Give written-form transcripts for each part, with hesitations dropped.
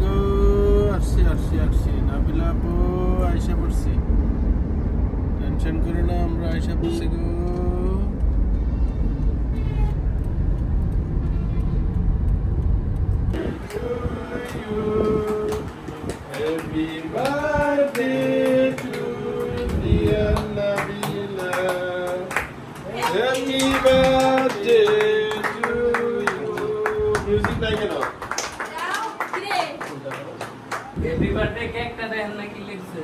গো, আসছি নাবিলা আপু আয়সা পড়ছি, টেনশন করো না, আমরা আয়সা পড়ছি গো। Happy birthday to dear Nabila. Happy birthday to you. Music নাই কেন? হ্যাপি বার্থডে কেকটা দেখেন না কি লিখছে।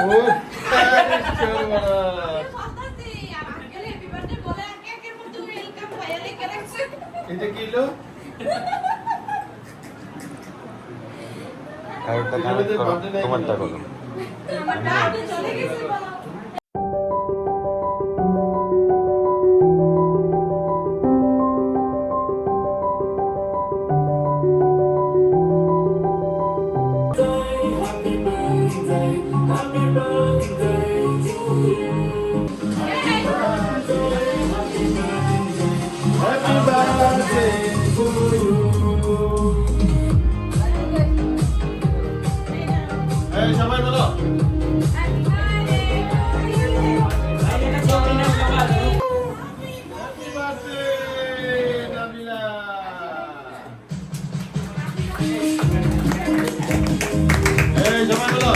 ও এটা কি হলো? তোমারটা করো। Happy birthday to you. এই সবাই বলো। Happy birthday Nabila. এই সবাই বলো।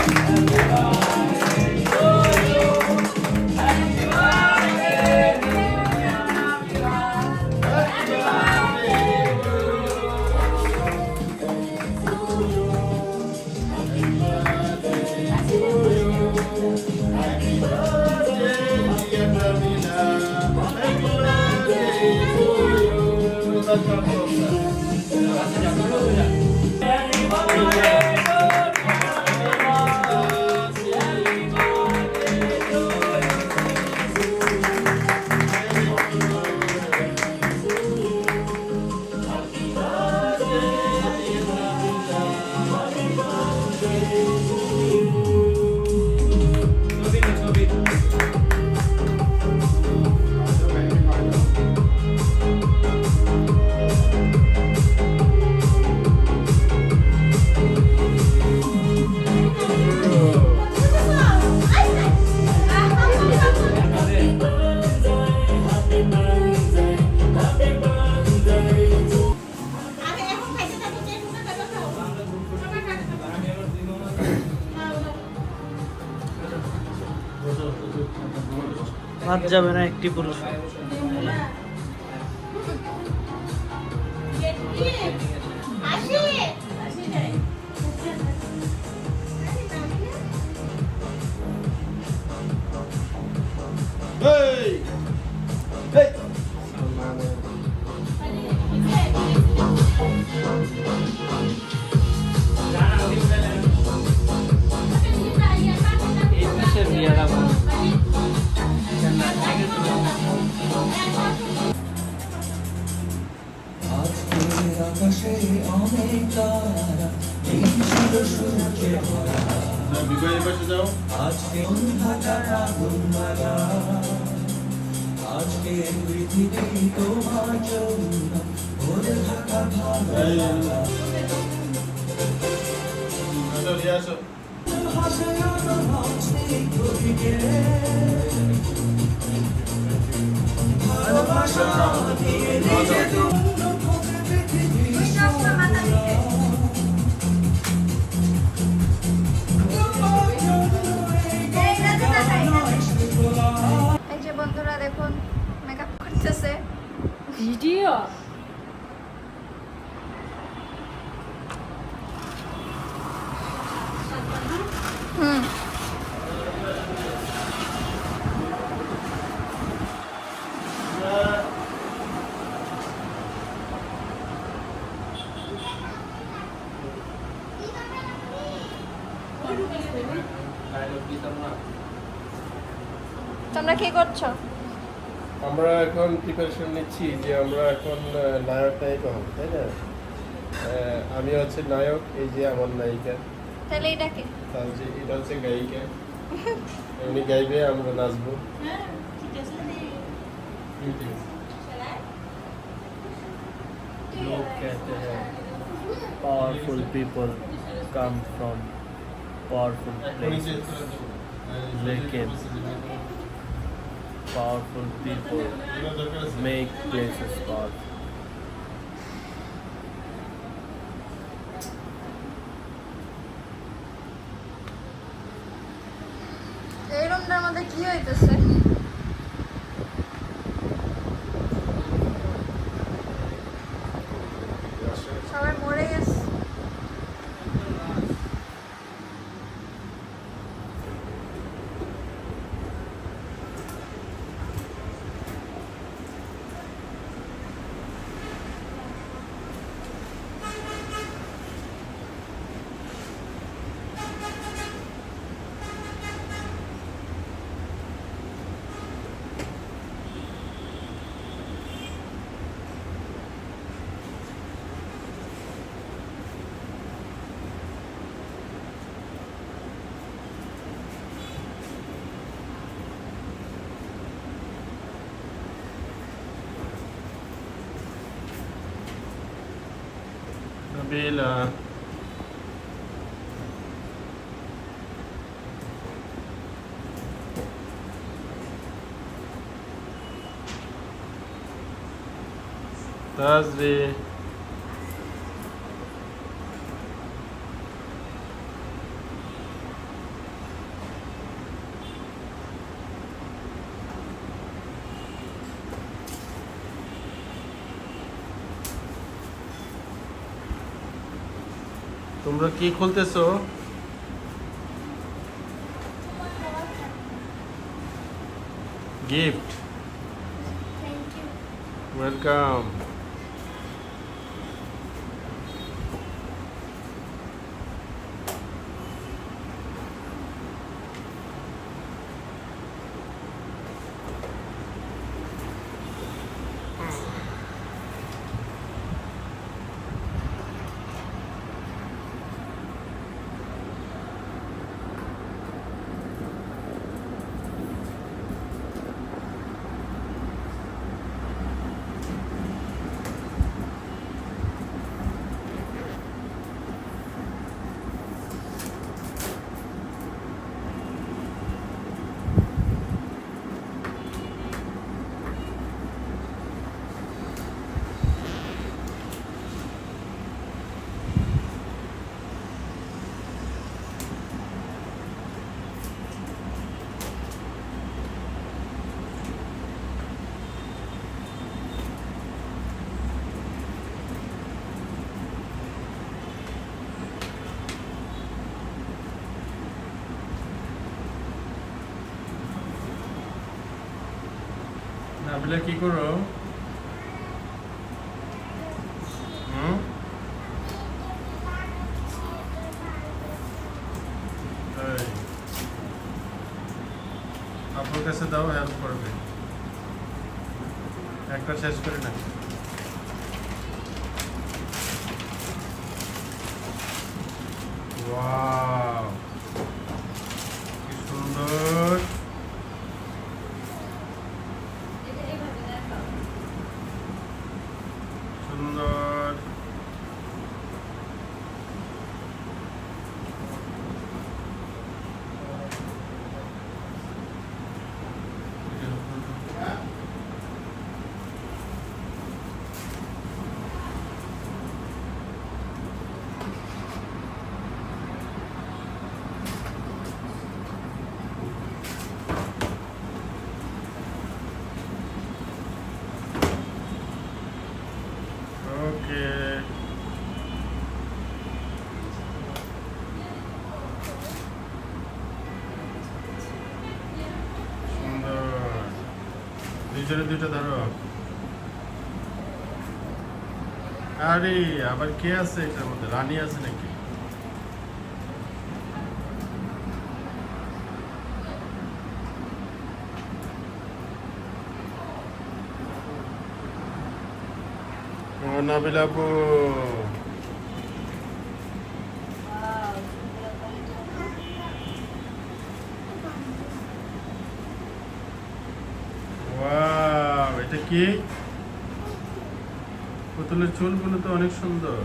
বাদ যাবে না একটি পুরুষ। Hey! Hey! এই কিসের বিয়ে রাখবো? বিবাহে বসে যাও। আজকে পৃথিবী তোমার জন্য ভরে থাকা এই, ভালো আসো, নিয়ে আসো। ভাষানো ভাবছি ঘুরিয়ে ভালোবাসা দিয়ে নিজে জন্য খোঁজে পৃথিবী এই যে বন্ধুরা দেখুন মেকআপ করতেছে ভিডিও হুম তোমরা কি করছো? আমরা এখন প্রিপারেশন নিচ্ছি যে আমরা এখন নায়ক নায়িকা হব, তাই না? আমি হচ্ছে নায়ক, এই যে আমার নায়িকা, তাহলে এটা কি? তাহলে যে এটা হচ্ছে গায়িকা, উনি গাইবে, আমরা নাচবো। लोग कहते हैं powerful people come from powerful places. लेकिन powerful people make places powerful. এই রুমটার মধ্যে কি হইতেছে? সবাই মরে গেছে। Nabila. Tazri. তোমরা কি খুলতেছো? Gift. Thank you. Welcome. Nabila কি করো? আপুর কাছে দাও, হেল্প করবে। একটা শেষ করে না। ওয়াও, কি সুন্দর। সুন্দর। ওকে, সুন্দর। দুইজনে দুইটা ধরো। আরে আবার কে আছে এটার মধ্যে? রানী আছে নাকি? নাবিলা আপু, ওয়াও, এটা কি? পুতুলের চুলগুলো তো অনেক সুন্দর।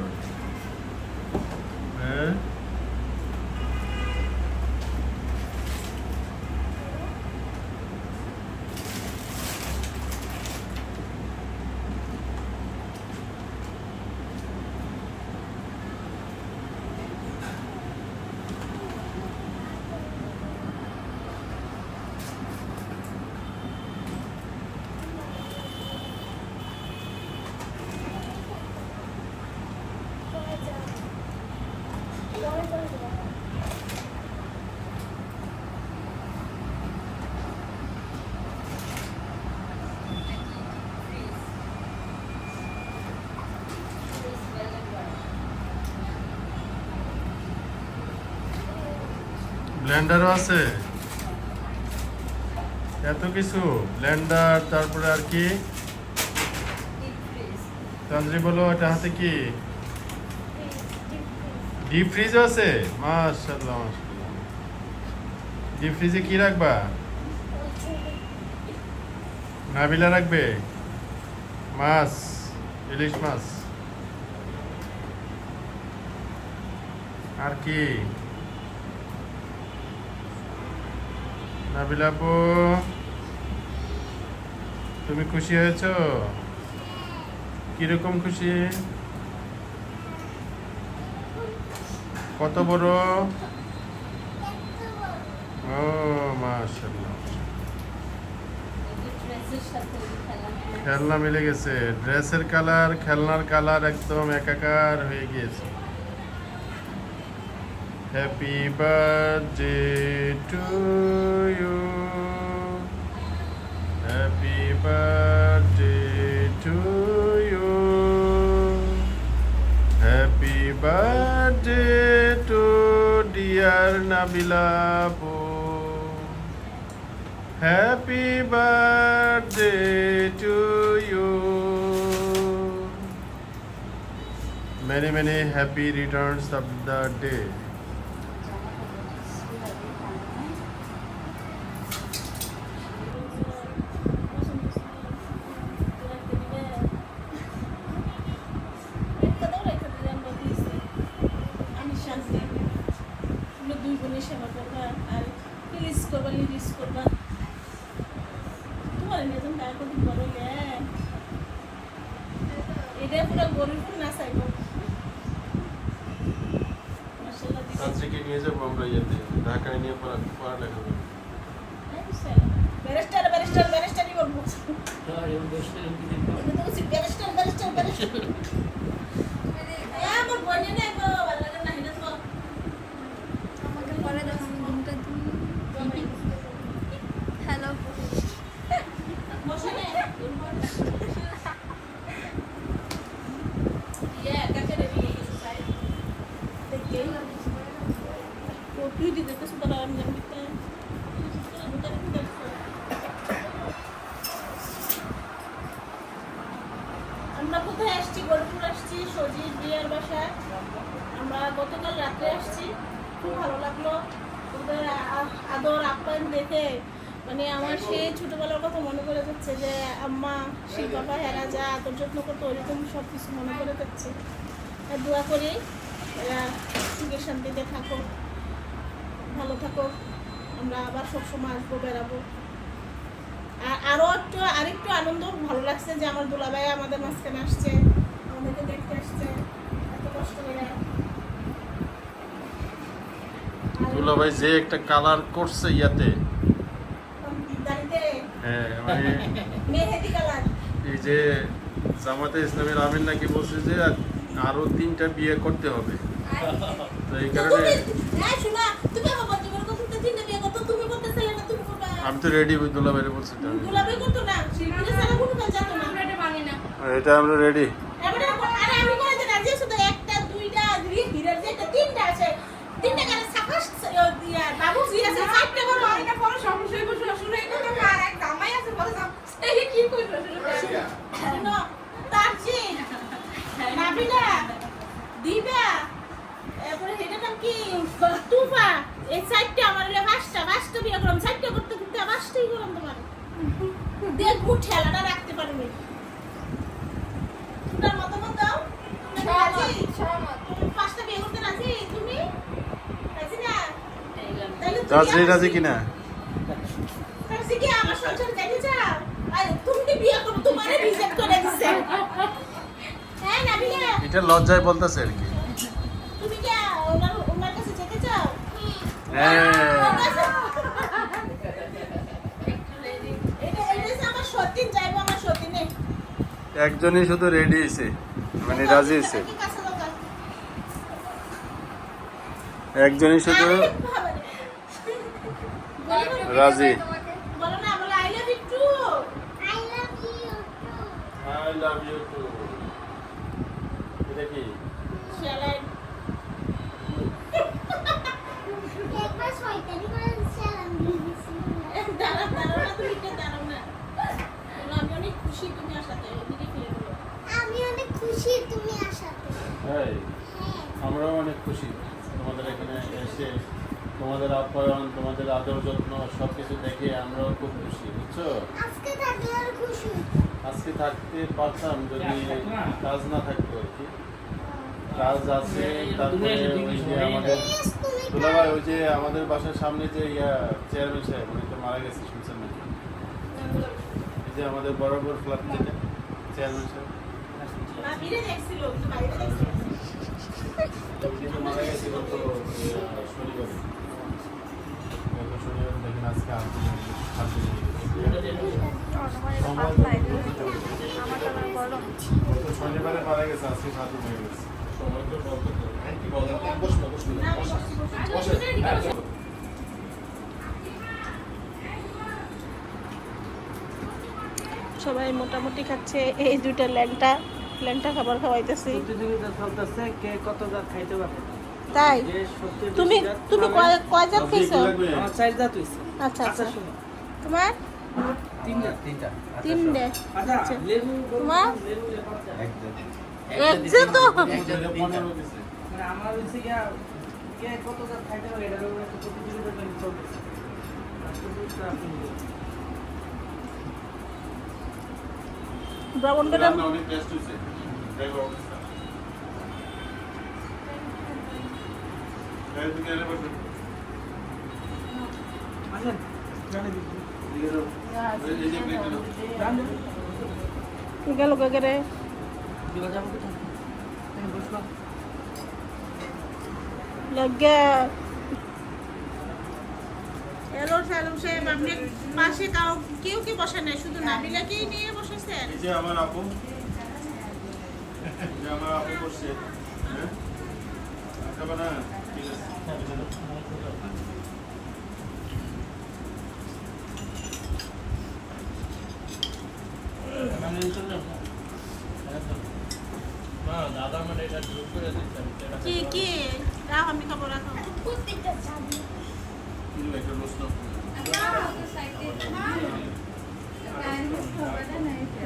ব্লেন্ডারও আছে, এত কিছু, ব্লেন্ডার, তারপরে আর কি তানজি বলো এটা হাতে কি, ডিপ ফ্রিজও আছে, মাশাআল্লাহ মাশাআল্লাহ। ডিপ ফ্রিজে কি রাখবা? নাবিলা রাখবে মাছ, ইলিশ মাছ, আর কি? নাবিলা আপু, তুমি খুশি হয়েছো? কিরকম খুশি? কত বড়? ও মাশাআল্লাহ, খেলনা মিলে গেছে, ড্রেসের কালার খেলনার কালার একদম একাকার হয়ে গিয়েছে। Happy birthday to you, happy birthday to you, happy birthday to dear Nabila আপু, happy birthday to you, many many happy returns of the day. আজকে নিয়ে যাবো আমরা ইয়েতে, ঢাকায় নিয়ে পড়ালেখা করবো। আমাকে পরে দেখো, আমি ঘুমটা দিই। হ্যালো, আমরা কোথায় আসছি? গোলপুর আসছি, সজির বিয়ের বাসায়। আমরা গতকাল রাত্রে আসছি, খুব ভালো লাগলো ওদের আদর আপ্যায়ন দেখে। মানে আমার সেই ছোটবেলার কথা মনে পড়ে যাচ্ছে, যে আম্মা সেই বাবা এরা যা আদর যত্ন করতো ওইরকম সব কিছু মনে পড়ে যাচ্ছে। আর দোয়া করি এরা সুখে শান্তিতে থাকো, ভালো থাকো, আমরা আবার সবসময় আসবো, বেড়াবো। আর আরেকটু আনন্দ ভালো লাগছে যে আমার দুলাভাই আমাদের মাঝখানে আসছে, আমাদেরকে দেখতে আসছে এত কষ্ট করে। দুলাভাই যে একটা কালার করছে ইয়াতে, দাড়িতে হ্যাঁ মানে মেহেদি কালার। এই যে জামাতে ইসলামের আমির নাকি বলছে যে আরো 3টা বিয়ে করতে হবে, তো এই কারণে তুমি আমার বন্ধুদের কথা তিনটা বিয়ে করতে, তুমি করতে চাইলে না, তুমি করবে। আমি তো রেডি, দুলাভাইরে বলছি তো আমি। দুলাভাই করতো না, শিল্পীরা সারা কোনো কাজ জানো না। এটা আমরা রেডি। আরে আমি করে দিই না, যে শুধু একটা দুইটা হিরের যে তিনটা আছে, তিনটা কেন সাকাশ দিয়া বাবু জি আছে, চারটা বড় এটা বড় সমস্যা হইব। শুনে এটা তো আর এক জামাই আছে, বড় জামাই এই কি কইছো শুনো তার জি নাবিলা দিবা, এরপরে হেটা নাম কি তুফা, এই চারটা আমার হলো পাঁচটা বিয়ে করলাম, চারটা করতে করতে পাঁচটাই করলাম। তোমার দেখবো ঠেলাটা রাখতে পারবে। তোমার মতামত দাও, তুমি রাজি? তুমি পাঁচটা বিয়ে করতে রাজি? তুমি রাজি না? রাজি কিনা? রাজি কি আমার সংসার দেখে যাও? আরে তুমি কি বিয়ে করো, তোমারে রিজেক্ট করে দিছে। হ্যাঁ নাবিলা, এটা লজ্জায় বলতেছে আর কি। তুমি কি ওনার কাছে যেতে চাও? হ্যাঁ, এটা আমার সতীন যাইবো, আমার সতীনে একজনই শুধু রেডি হয়েছে, মানে রাজি হয়েছে, একজনই শুধু রাজি। বলো না, বলো I love you too. I love you too. এটা কি? শালাই একবার শয়তানি আমরাও অনেক খুশি তোমাদের এখানে এসে, তোমাদের আপ্যায়ন, তোমাদের আদর যত্ন সব কিছু দেখে আমরাও খুব খুশি, বুঝছো? আজকে থাকতে পারতাম যদি কাজ না থাকতো আর কি। কাজ আছে, তারপরে ওই যে আমাদের দুলাভাই, ওই যে আমাদের বাসার সামনে যে চেয়ারম্যান সাহেব উনি তো মারা গেছে, শুনছেন নাকি? এই যে আমাদের বরাবর ফ্ল্যাট যেটা চেয়ারম্যান সাহেব না ভিড়ে দেখছিল, কিন্তু বাইরে দেখছিল। উনি তো মারা গেছে গত শনিবার। গত শনিবার দেখেন আজকে হাত দিয়ে গত শনিবারে মারা গেছে, আজকে সাথে হয়ে গেছে। সময় তো বলতে না, বসে। সবাই মোটামুটি খাচ্ছে, এই দুইটা ল্যাংটা খাবার খাওয়াইতেছি। প্রতিযোগিতা চলতেছে কে কত জাত খাইতে পারে। তাই যে সবচেয়ে বেশি তুমি জাত তুমি খাবে, কয় জাত খাইছো? আমার 4 জাত হইছে। আচ্ছা আচ্ছা, শোনো, তোমার 3 জাত। 3টে। আচ্ছা আচ্ছা, লেবু তোমার লেবু পাঁচটা। এক জাত তো। মানে আমার হইছে কে কত জাত খাইতে পারে এটার উপর একটা প্রতিযোগিতা চলতেছে। ভ্রমণ করে অনেক টেস্ট হয়েছে। আসেন জানে দিই গেল গেরে দিবা যাবো কোথায় তুমি বসবা লাগে। এলো সালাম সাহেব, আপনি পাশে কেউ কি বসে নাই, শুধু নাবিলাকেই নিয়ে বসেছেন? এই যে আমার আপু, এই যে আমার আপু বসছে। হ্যাঁ খাবে না? ঠিক আছে। দাদা মানে এটা গ্রুপ করে দিচ্ছেন কি কি রাও, আমি খাবো, রাখো। কিন্তু একটা প্রশ্ন,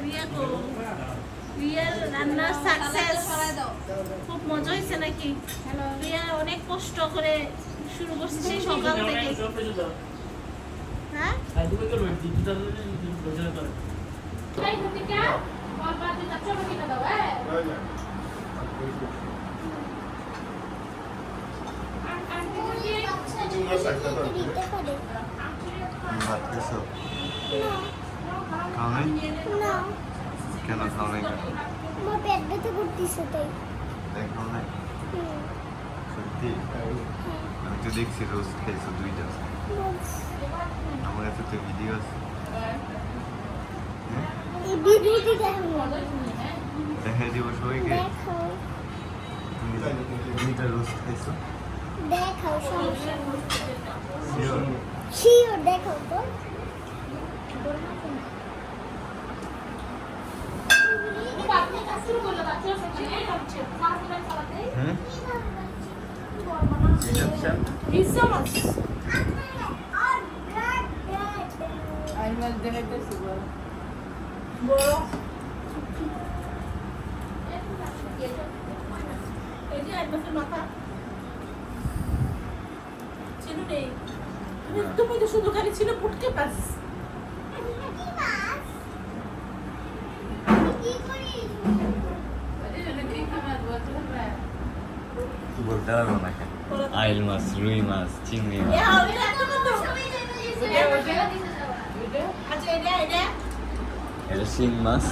রিয়া গো, রিয়ার রান্নার সাকসেস খুব মজা হয়েছে নাকি? রিয়া অনেক কষ্ট করে শুরু করছে সেই সকাল থেকে। হ্যাঁ ভাত খেয়েছো? খাও নাই? কেন খাও নাই? তাই খাও নাই? সত্যি? আমি তো দেখছি রোজ খাইছো 2টা। আমার কাছে তো ভিডিও আছে। দেখাই দিব সবাইকে। তুমি 2টা রোজ খাইছো? Sure? হুম? তুমি তো শুধু খালি ছিল পুটকে পাস। বলতে পারবো না কেন? আইল মাছ, রুই মাছ, চিংড়ি মাছ। এটা শিং মাছ।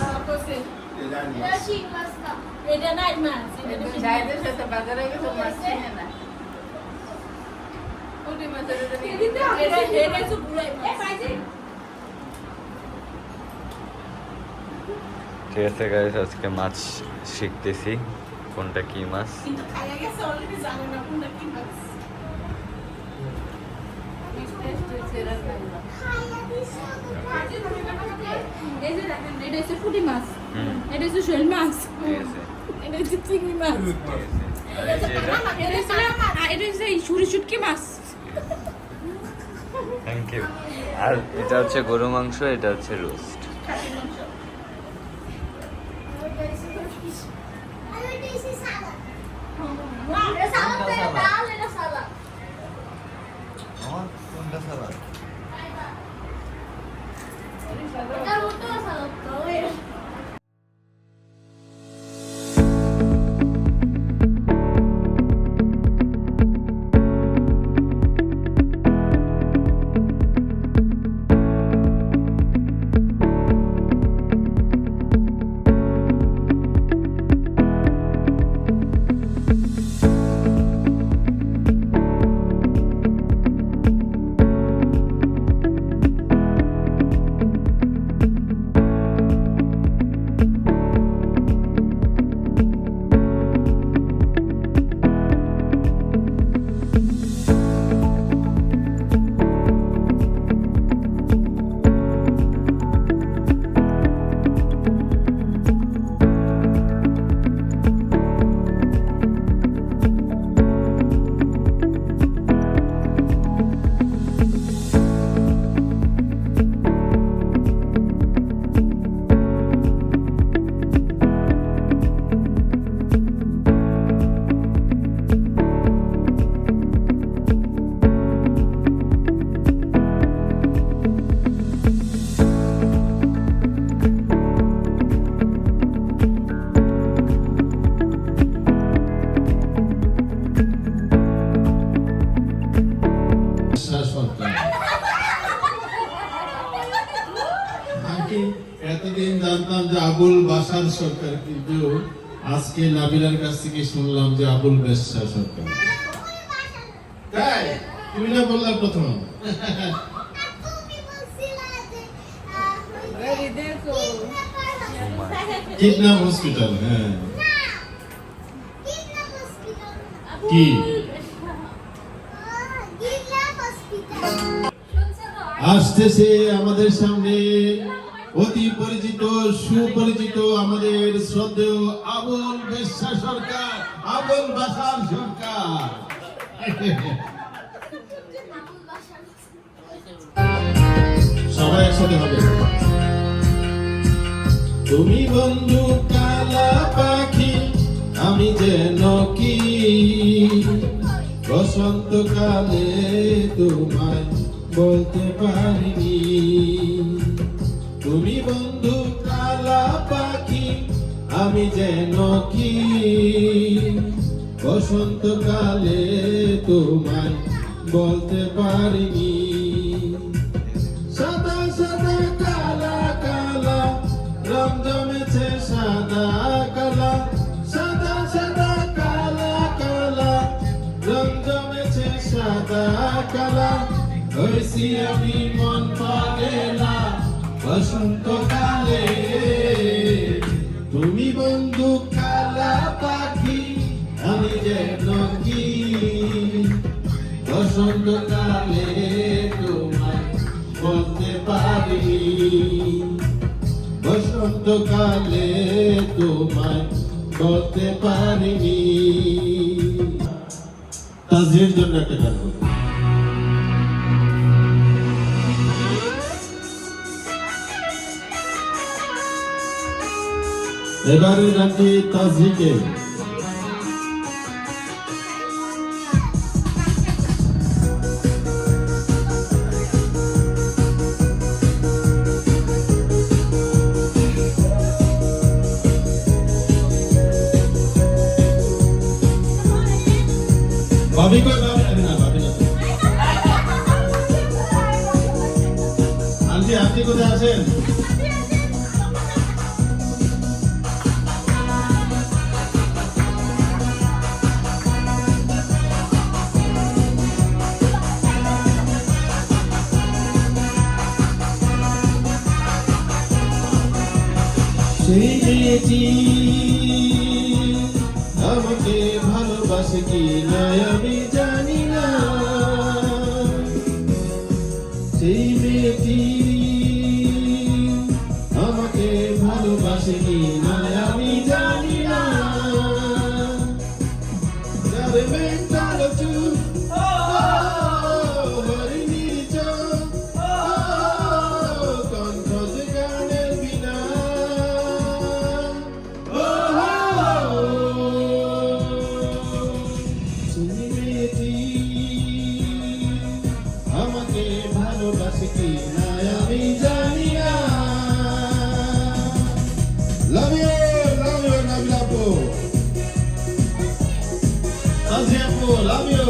এটা নাই মাছ, যাইদের সাথে বাজারে গেছে মাছ কিনে না। পুঁটি মাছের ঠিক আছে গাইস, আজকে মাছ শিখতেছি কোনটা কি মাছ। কিন্তু খাইয়া গেছে অলরেডি, জানে না কোনটা কি মাছ। এই যে দেখেন, এটা হচ্ছে পুঁটি মাছ, হুম, এটা হচ্ছে শোল মাছ, ঠিক আছে, এটা হচ্ছে চিংড়ি মাছ, ঠিক আছে। আর এই যে এটা হচ্ছে সুরি শুটকি মাছ। Thank you. আর এটা হচ্ছে গরু মাংস, এটা হচ্ছে রোস্ট। আর ওইটা হচ্ছে সাদা। না, এটা সালাদ না, এটা ডাল, এটা সালাদ। আমার কোনটা সালাদ? এটার মধ্যেও সালাদ তো, ওই। আমি এতদিন জানতাম যে আবুল বাশার সরকার, কিন্তু আজকে নাবিলার কাছ থেকে শুনলাম যে আবুল বেশা সরকার। তাই তুমি না বললা প্রথম? Kidnap hospital. হ্যাঁ, কি আসতেছে আমাদের সামনে অতি পরিচিত সুপরিচিত আমাদের শ্রদ্ধেয় আবুল বেশা সরকার, আবুল বাশার সরকার। সবাই একসাথে হবে। তুমি বন্ধু কালা পাখি, আমি যেন কি বসন্তকালে তোমায় বলতে পারিনি। তুমি বন্ধু কালা পাখি, আমি যেন কি বসন্তকালে তোমায় বলতে পারিনি। সাদা সাদা কালা কালা রং জমেছে সাদা কালা, সাদা সাদা কালা কালা রং জমেছে সাদা কালা। হয়েছি আমি মন পাগেলা বসন্তকালে। তুমি বন্ধু কালা পাখি, আমি যেন কি বসন্তকালে তোমায় বলতে পারিনি। বসন্তকালে তোমায় বলতে পারিনি। তাজির জন্য একটা গান করবো। এবারে গানটি তাজিকে। ভাবি কই? ভাবি না, ভাবি না। আন্টি, আপনি কোথায় আছেন? সেই মেয়েটি আমাকে ভালোবাসে কি না আমি জানি না। সেই মেয়েটি আমাকে ভালোবাসে কি না আমি জানি না। যাবে মেন্টাল চু love you.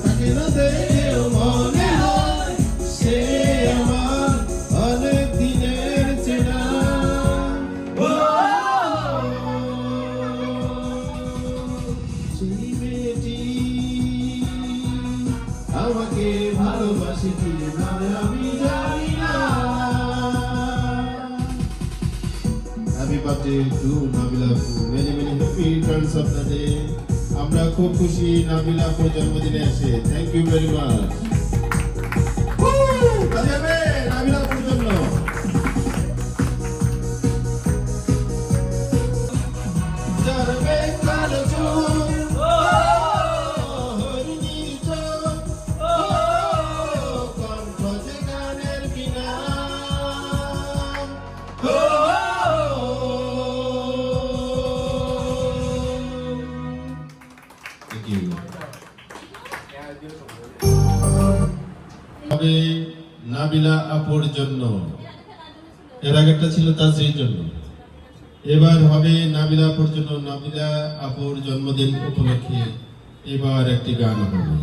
তাকে না দেখেও মনে হয় সে আমার অনেক দিনের চেনা। সেই মেয়েটি আমাকে ভালোবাসে কিভাবে আমি জানি না। হ্যাপি বার্থডে টু নাবিলা আপু, many many happy returns of the day. আমরা খুব খুশি নাবিলা আপুর জন্মদিনে এসে। Thank you very much. Nabila আপুর জন্য হবে নাবিলা আপুর জন্য, এর আগেরটা ছিল তাজরির জন্য, এবার হবে নাবিলা আপুর জন্য। নাবিলা আপুর জন্মদিন উপলক্ষে এবার একটি গান হবে।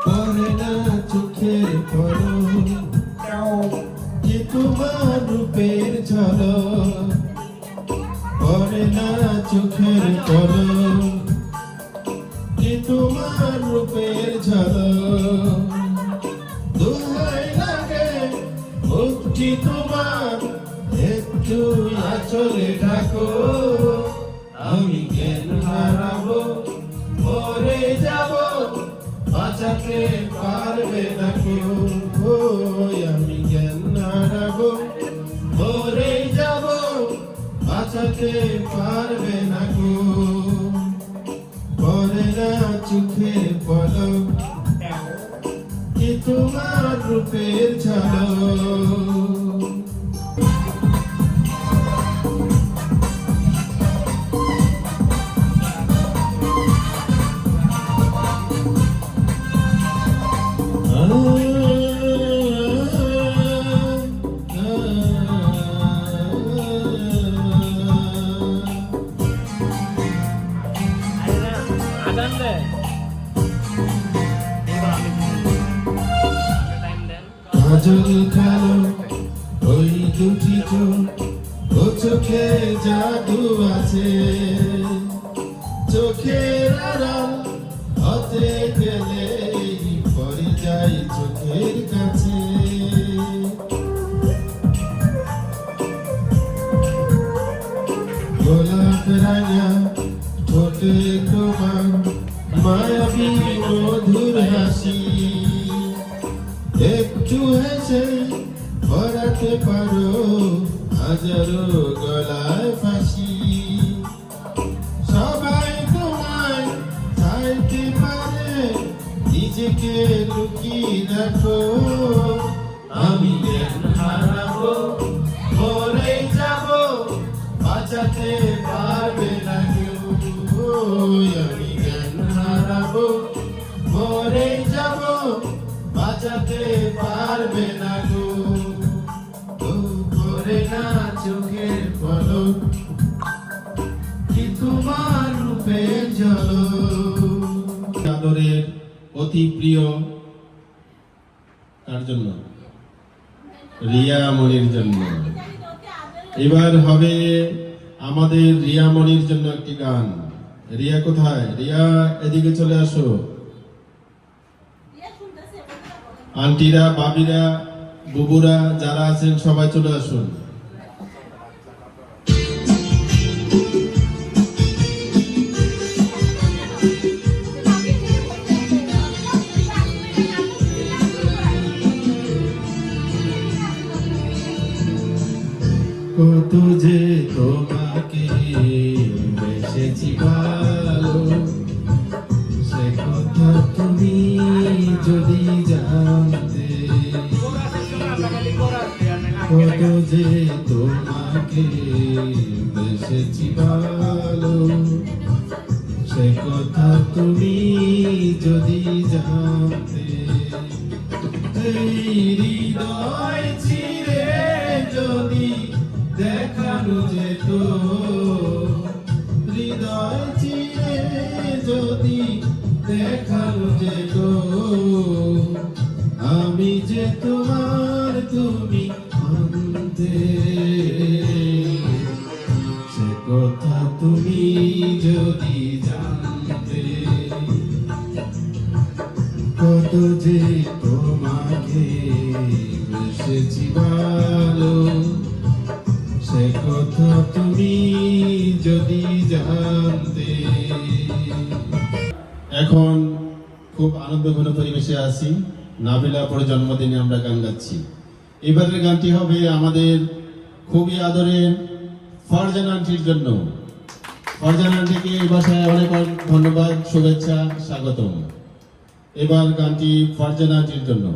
পরে না চোখের পলক, যে তোমার রূপের ঝলক, পরে না চোখের পলক, যে তোমার রূপের ঝলক। দোহাই লাগে মুক্তি তোমার, একটু আঁচলে ঢাকো, আমি জ্ঞান হারাবো, মরে যাব, বাঁচাতে পারবে না কেউ। আমি জ্ঞান হারাবো, মরে যাব, বাঁচাতে পারবে না কেউ। পরে না চোখের পলক, কি তোমার রূপের ঝলক। কাজল কালো ওই দুটি চোখ, ও চোখে জাদু আছে, চোখের আড়াল হতে গেলে পড়ে যাই চোখের কাছে। গোলাপ রাঙা ঠোঁটে তোমার মায়াবী মধুর হাসি, একটু হেসে পরাতে পারো হাজারো গলায় ফাঁসি। সবাই তোমায় চাইতে পারে, নিজেকে লুকিয়ে রাখো, আমি জ্ঞান হারাবো, মরে যাব, বাঁচাতে পারবে না কেউ। আমি জ্ঞান হারাবো, মরে যাব, বাঁচাতে পারবে না গো। পরে না চোখের পলক, কি তোমার রূপের ঝলক। আদরের অতি প্রিয় তার জন্য, রিয়া মনির জন্য। এবার হবে আমাদের রিয়া মনির জন্য একটি গান। রিয়া কোথায়? রিয়া এদিকে চলে আসো। আন্টিরা, বাবিরা, বুবুরা যারা আছেন সবাই চলে আসুন। কত যে তোমার যে তোমাকে বেসেছি ভালো, সে কথা তুমি যদি জানতে। এই হৃদয় চিরে যদি দেখানো যেত, হৃদয় চিরে যদি দেখানো যেত, আমি যে তোমার তুমি আনতে, সে কথা তুমি যদি জানতে। কত যে তোমাকে বেসেছি ভালো, সে কথা তুমি যদি জানতে। এখন খুব আনন্দঘন পরিবেশে আছি, নাবিলা আপুর জন্মদিনে আমরা গান গাচ্ছি। এবারের গানটি হবে আমাদের খুবই আদরের ফারজানা আন্টির জন্য। ফারজানা আন্টিকে এই বাসায় অনেক অনেক ধন্যবাদ, শুভেচ্ছা, স্বাগতম। এবার গানটি ফারজানা আন্টির জন্য।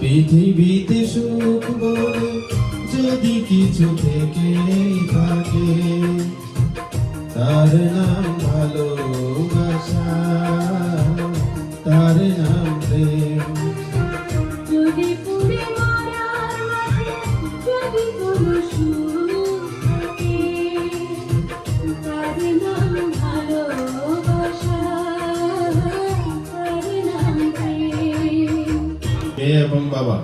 পৃথিবীতে সুখ বলে যদি কিছু থেকে থাকে, তার নাম ভালোবাসা, তার নাম প্রেম। যদি পুরে মরার মাঝে যদি কোনো সুখ থাকে, তার নাম ভালোবাসা, তার নাম প্রেম। মেয়ে এবং বাবা।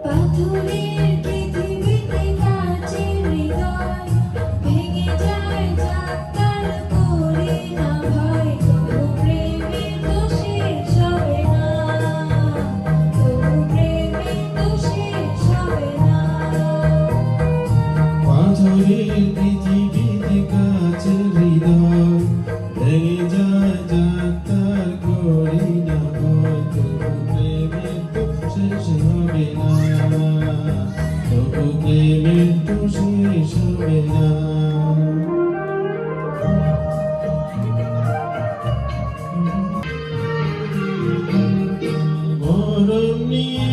পাথরের পৃথিবীতে কাছে হৃদয় ভেঙে যায়, যাত্রার করি না ভয়, তবু প্রেমের তো শেষ হবে না, তবু প্রেমের তো শেষ হবে না। পাথরের পৃথিবীতে কাছে হৃদয় ভেঙে যায়, যাত্রার করি না ভয়, তবু প্রেমের তো শেষ হবে না, তবু প্রেমের তো শেষ হবে না। মরণ নিয়ে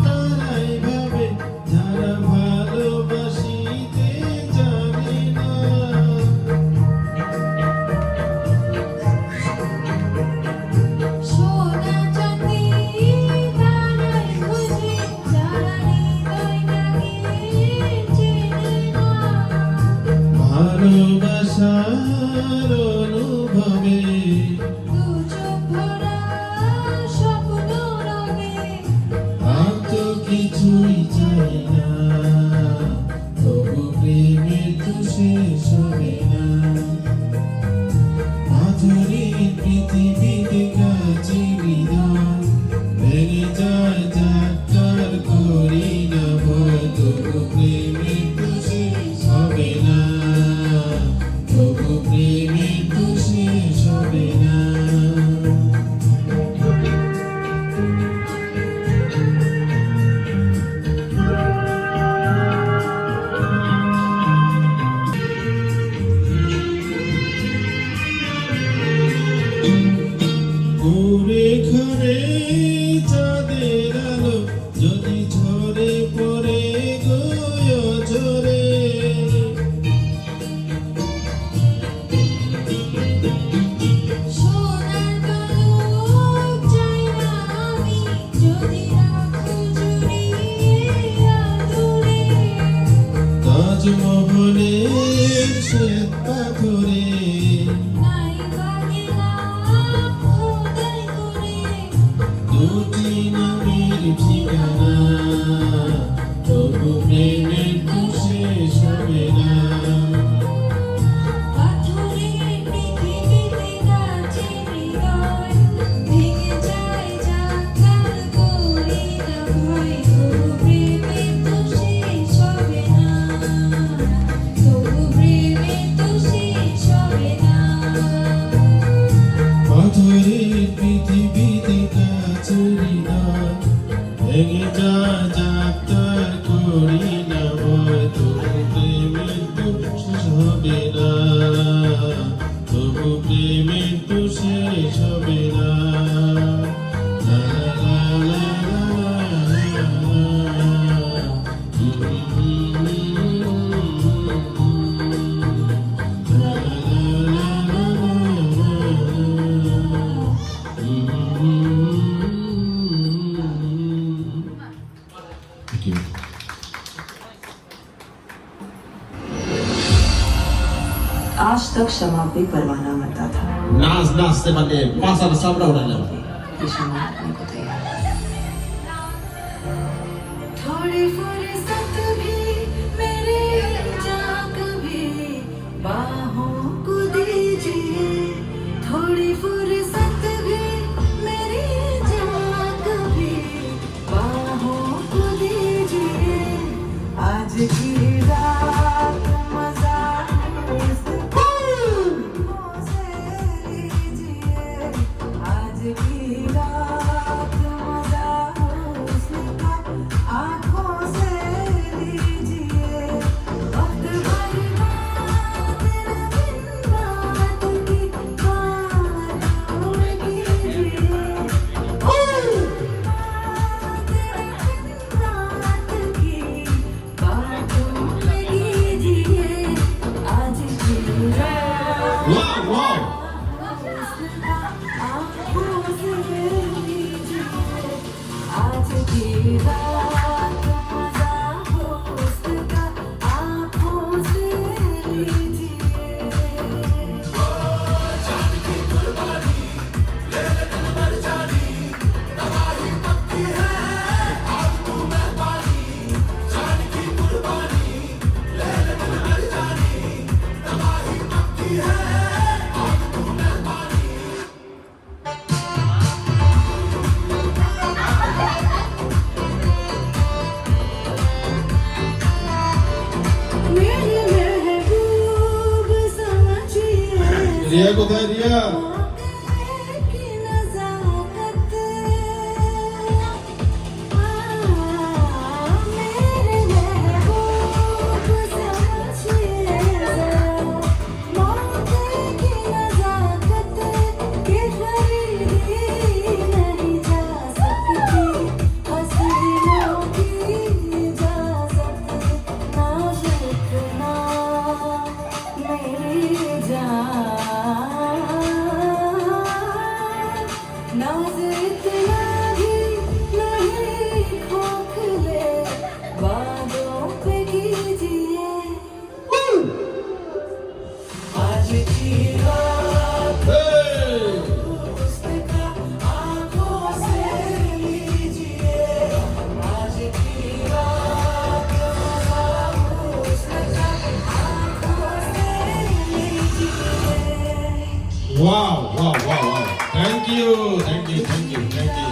তারাই ভাবে যারা ভালোবাসিতে জানে না। সোনা চাঁদি তারাই খুঁজে যারা হৃদয়টাকে চেনে না। ভালোবাসার অনুভবে দু চোখ ভরা স্বপ্ন রবে, আর তো কিছুই চাই না, তবু প্রেমের তো শেষ হবে না। পাথরের পৃথিবীতে কাছে হৃদয় ভেঙে যায়, যাত্রার করি না ভয়, তবু প্রেমের তো শেষ হবে না, তবু প্রেমের তো শেষ হবে না। आज तक क्षमा पे परवाना मरता था। নাচ নাচতে মানে পাছার চামড়া উড়ালাম ये क्षमा करने को तैयार है। थोड़ी फुर्सत भी मेरी जा कभी बाहों को दीजिए, थोड़ी फुर्सत भी मेरी जा कभी बाहों को दीजिए। आज की रात मजा इसको से लीजिए, आज की रात मजा उसका आँखों से लीजिए। वक्त भर बात बिन बात की बातों में कीजिए, बात की बातों में कीजिए। आज की रात ওয়াও ওয়াও आँखों से लीजिए, आज की रात मजा हो उसका आँखों से लीजिए। मेरी महबूब समझिए, রিয়া কোথায় রিয়া मौके की नज़ाकत। मेरे महबूब समझिए, मौके की नज़ाकत के खरीदी नहीं जा सकती, हसीनों की इजाज़त ना रखना मेरी जान। नाज़ इतना भी नहीं खोखले, बातों पे कीजिए। आज की रात उसका आँखों से लीजिए, आज की रात उसका आँखों से लीजिए। Wow wow wow wow thank you thank you thank you thank you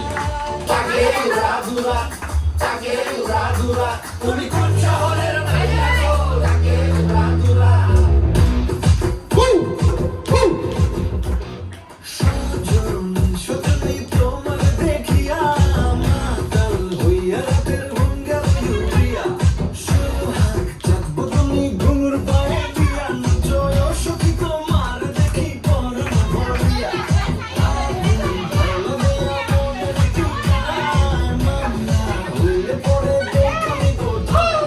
সজনী তোমার দেখিয়া মাতাল হইয়া রাতের ভঙ্গা উঠিয়া, সোহাগ চাঁদ বদনি ঘুঙুর পায়ে দিয়া, জয় সখী তোমার দেখি পরম ভরিয়া। আগুন ভালো দেয়া মনের ঠিকানায়, মামলা হইলে পরে দেখি কোথায়।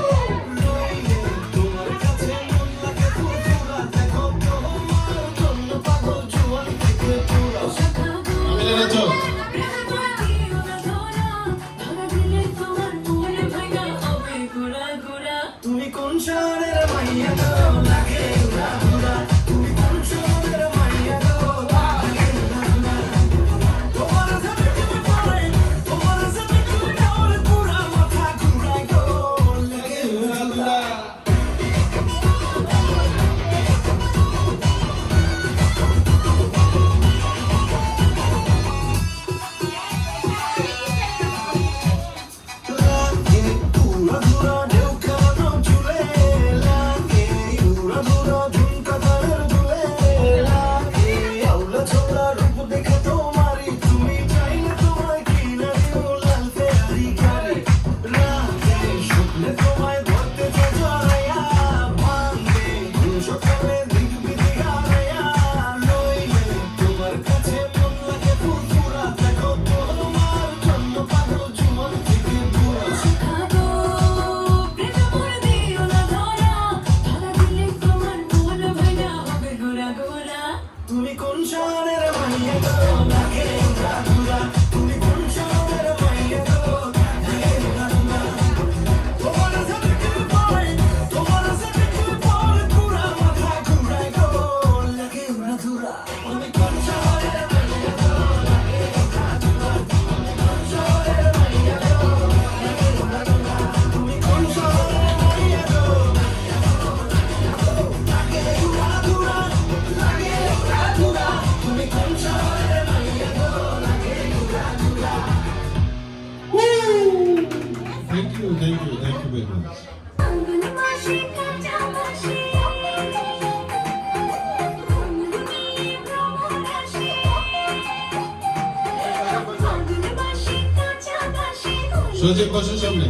সজীব বসো সামনে।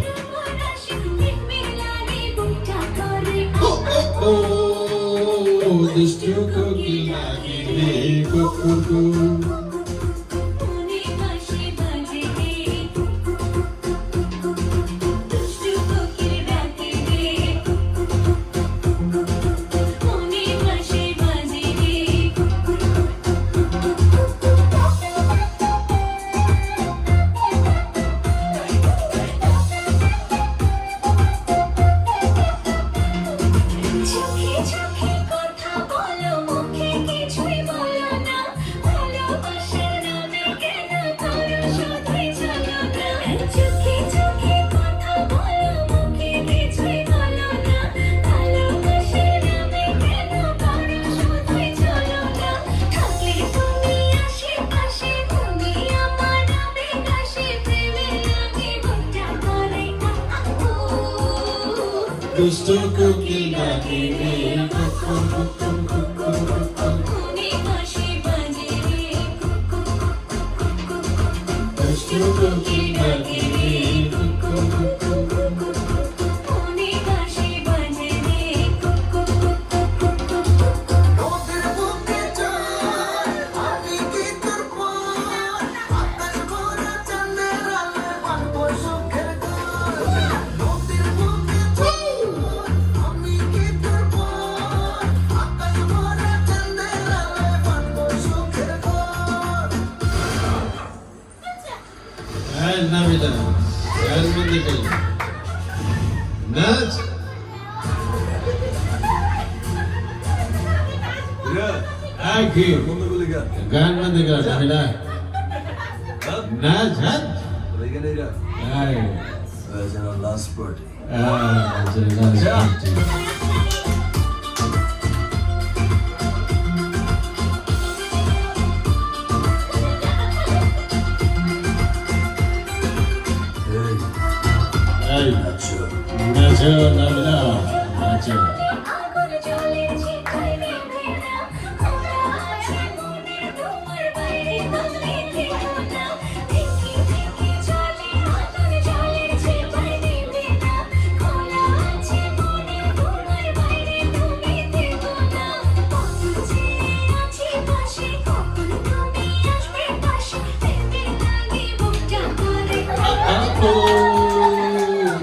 ও দুষ্টু কোকিল ডাকিলে কুকুরকু। দুষ্টু কোকিল ডাকিলে কুকুর কুকুর কুকুর কুকুর। দুষ্টু কোকিল ডাকিলে কুকুর কুকুর কুকুর। নদীর বুকে যায় আমি কি তোর পর আকাশ ভরা চাঁদের আলো বাঁধবো সুখের ঘর। নদীর বুকে যায় আমি কি তোর পর আকাশ ভরা চাঁদের আলো বাঁধবো সুখের ঘর। এই নাবিলা গান বন্ধ কর, নাচ। আগে গান বন্ধ কর নাবিলা, নাচ হাত। আয় লাস্ট পার্টি এই নাচো নাবিলা নাচো।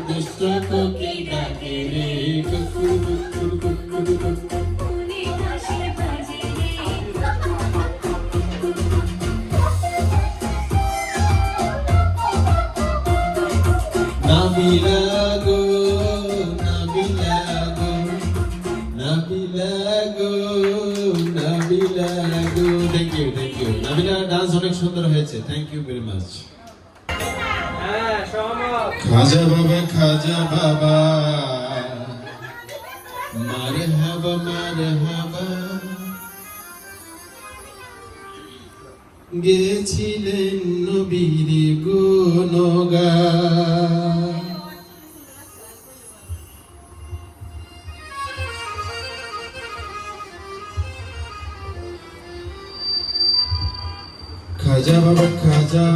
দুষ্টু কোকিল ডাকিলে কুকুর কুকুর কুকুর কুকুর। নাবিলা গো নাবিলা গো নাবিলা গো নাবিলা গো। থ্যাংক ইউ নাবিলা, ডান্স অনেক সুন্দর হয়েছে, থ্যাংক ইউ ভেরি মাচ। হ্যাঁ সহমত। খাজা বাবা মারহাবা মারহাবা। গেছিলেন নবীর গুণগান। খাজা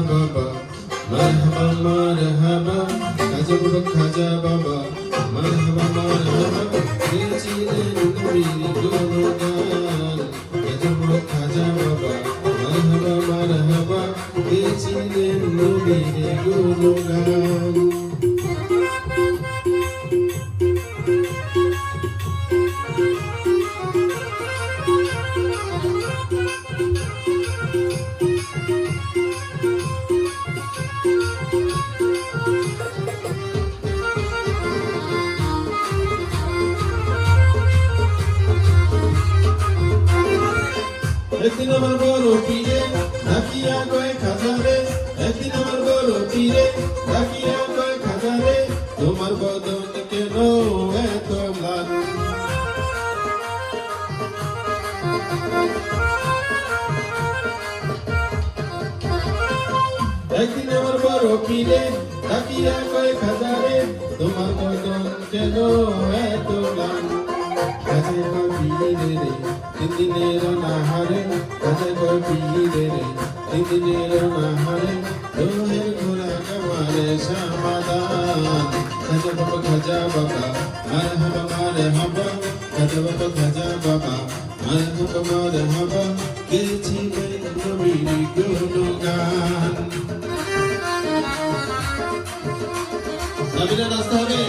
বাবা মারহাবা মারহাবা। খাজা বাবা মারহাবা মারহাবা। গেছিলেন নবীর গুণগান। খাজা বাবা মারহাবা মারহাবা। গেছিলেন নবীর গুণগান। একদিন আমার বড় পীরে ডাকিয়া কয় খাজারে। একদিন আমার বড় পীরে ডাকিয়া কয় খাজারে। তোমার বদন কেন এত ম্লান? একদিন আমার বড় পীরে ডাকিয়া কয় খাজারে। তোমার বদন কেন এত ম্লান? কাছে কয় পীরে রে তিন দিনের নাহারে। কাছে কয় পীরে রে তিন দিনের নাহারে। দোহের ঘোড়া কামার রে সমাধান খাজা বাবা মারহাবা মারহাবা খাজা বাবা মারহাবা গেছিলেন নবীর গুণগান নবীরা নাচতে হবে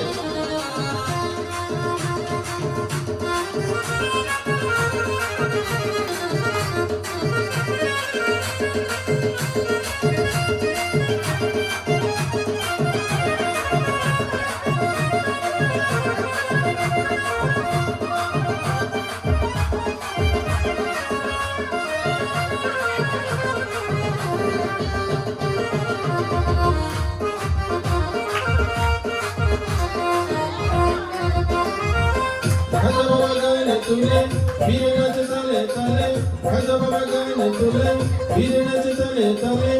খাজা বাবা গানে তুলে ফিরে নাচে তালে তালে খাজা বাবা গানে তুলে ফিরে নাচে তালে তালে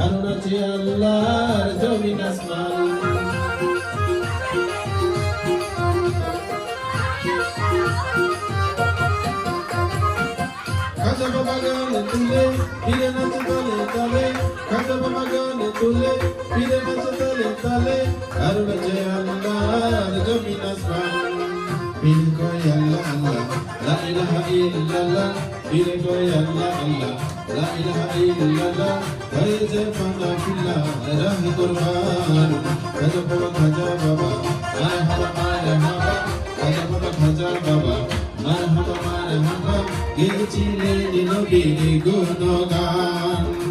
আর নাচে আল্লাহর জমিন আসমান খাজা বাবা গানে তুলে ফিরে নাচে তালে তালে খাজা বাবা গানে তুলে ফিরে নাচে তালে তালে আর নাচে আল্লাহর জমিন আসমান Pil koi Allah Allah, la ilaha illallah. Pil koi Allah Allah, la ilaha illallah. Kaize fana fillah, rahi kurban. Khaja baba, marhaba marhaba. Khaja baba, marhaba marhaba. Gechilen nobir gunogan.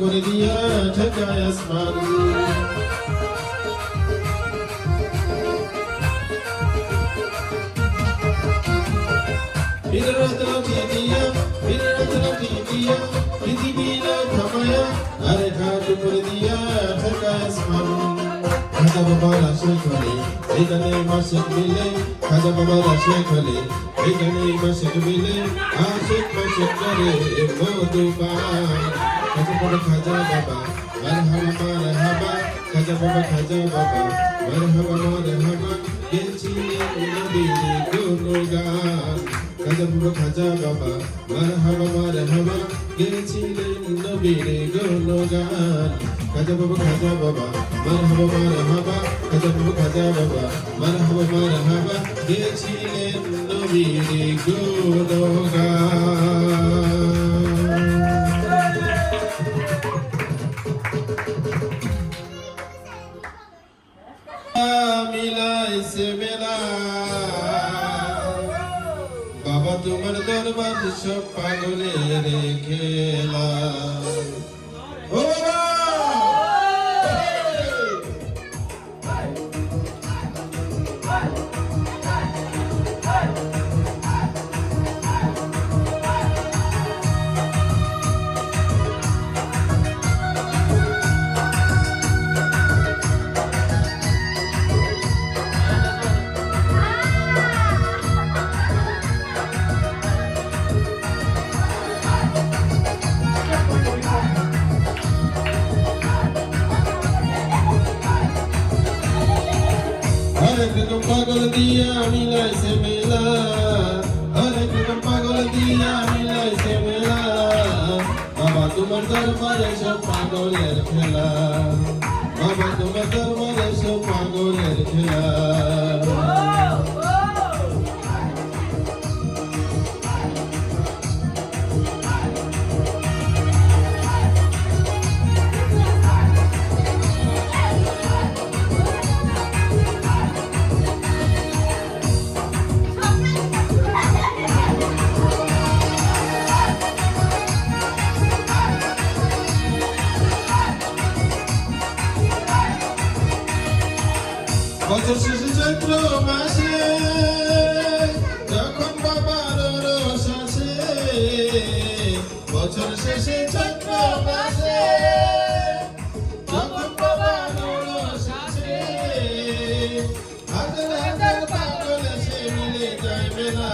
করে দিয়া ঠেকায় আসমান বিরাট লাঠি দিয়া পৃথিবীরে থামায়া আরে ঘাট করে দিয়া ঠেকায় আসমান খাজা বাবার আশায় খলে এখানে মাসিক মিলে খাজা বাবার আশায় খলে এখানে মাসিক মিলে আশিক মাসিক করে মধু পায় খাজা বাবা মারহাবা মারহাবা খাজা বাবা মারহাবা মারহাবা গেছিলেন নবীর গুণগান খাজা বাবা মারহাবা মারহাবা গেছিলেন নবীর গুণগান খাজা বাবা মারহাবা মারহাবা খাজা বাবা মারহাবা মারহাবা গেছিলেন নবীর গুণগান মিলাইছে মেলা বাবা তোমার দরবার সব পাগলের খেলা ও বাবা পাগল দিয়া মিলাইছে মেলা হরেক রকম পাগল দিয়া মিলাইছে মেলা বাবা তোমার দরবারে সব পাগলের খেলা বাবা তোমার দরবারে সব পাগলের খেলা বছর শেষে চৈত্র মাসে যখন বাবার রস আসে, বছর শেষে চৈত্র মাসে যখন বাবার রস আসে, হাজার হাজার পাগল সে মিলে যায় মেলা,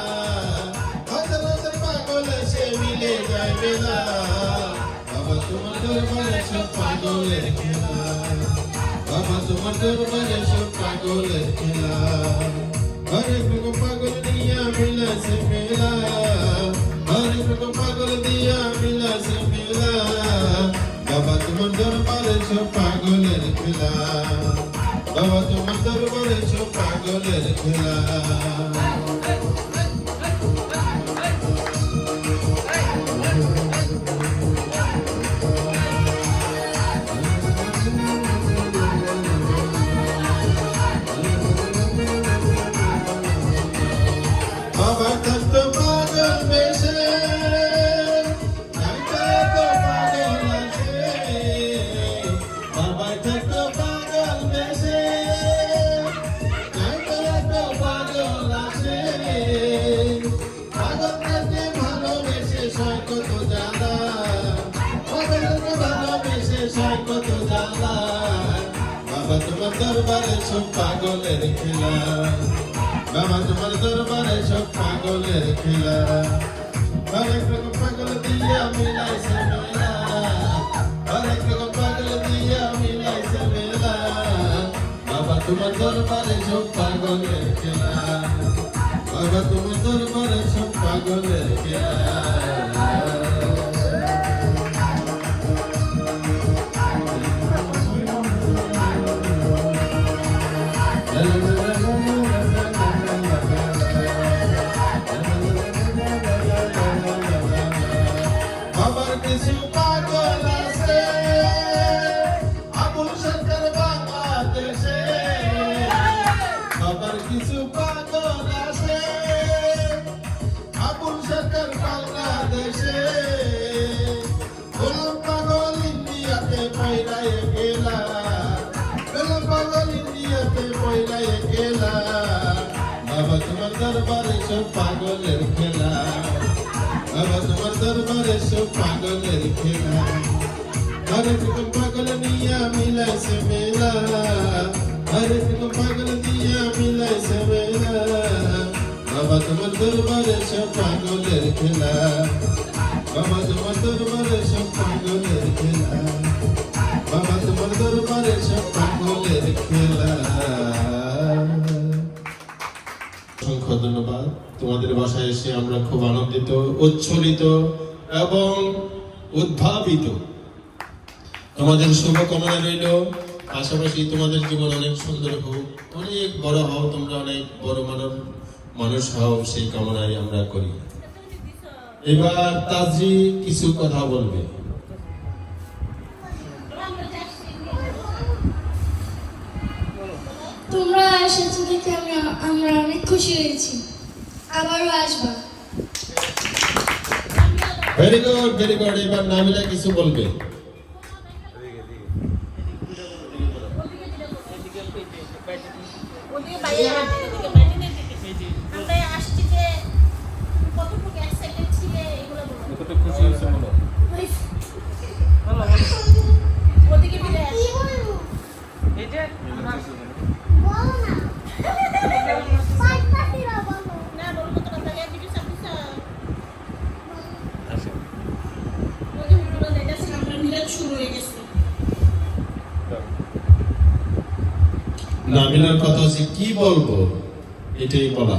হাজার হাজার পাগল সে মিলে যায় মেলা। বাবা তোমার দরবারে সব পাগলের খেলা, বাবা তোমার দরবারে সব পাগলের খেলা। হরেক রকম পাগল দিয়া মিলাছে মেলা, হরেক রকম পাগল দিয়া মিলাছে মেলা। বাবা তোমার দরবারে সব পাগলের খেলা, বাবা তোমার দরবারে সব পাগলের খেলা। বাবা থাকতো পাগল বেশে, নাইকা তো পাগল আছে। বাবা থাকতো পাগল বেশে, নাইকা তো পাগল আছে। পাগল থাকতে ভালোবেসে সয় কত জ্বালা, পাগল থাকতে ভালোবেসে সয় কত জ্বালা। বাবা তোমার দরবারে সব পাগলের খেলা, বাবা তোমার দরবারে সব পাগলের খেলা। হরেক রকম পাগল দিয়া মিলাইছে মেলা, হরেক রকম পাগল দিয়া মিলাইছে মেলা। বাবা তোমার দরবারে সব পাগলের খেলা, বাবা তোমার দরবারে সব পাগলের খেলা। বাবার কিছু পাগল আছে আবুল সরকার বাংলাদেশে, বাবার কিছু পাগল আছে আবুল সরকার বাংলাদেশে। গোলাম পাগল ইন্ডিয়াতে পয়রায় গেলা, গোলাম পাগল ইন্ডিয়াতে পয়রায় গেলা। বাবা তোমার দরবারে সব পাগলের খেলা, বাবা তোমার দরবারে সব পাগলের খেলা। হরেক রকম পাগল নিয়া মিলাইছে মেলা, হরেক রকম পাগল দিয়া মিলাইছে মেলা। বাবা তোমার দরবারে সব পাগলের খেলা, বাবা তোমার দরবারে সব পাগলের খেলা, বাবা তোমার দরবারে সব পাগলের খেলা। অসংখ্য ধন্যবাদ। তোমাদের বাসায় এসে আমরা খুব আনন্দিত, উচ্ছ্বসিত এবং উদ্ভাবিত। তোমাদের শুভকামনা রইল, পাশাপাশি তোমাদের জীবন অনেক সুন্দর হোক, অনেক বড় হও, তোমরা অনেক বড় মানুষ হও, সেই কামনাই আমরা করি। এবার তাজরি কিছু কথা বলবে। তোমরা এসেছো দেখে আমরা অনেক খুশি হয়েছি, আবারও আসবা। Very good, very good. এবার নামিলা কিছু বলবে। ওদিকে বাইরে এদিকে বাইরে দিকে আমরা আসছি যে কতটুকু এক্সাইটেড ছিলে এগুলো বলো। কত খুশি হয়েছে বলো। ওদিকে বিলে এই যে বলো না, পাইপাটিরা বলো না বলবো তো কথা লাগে ভিডিও সাবমিট আসে ওদিকে ভিডিও দেখা আমরা মিলাদ শুরু হয়ে গেছে। নামিলার কথা হচ্ছে কি বলবো এটাই বলা।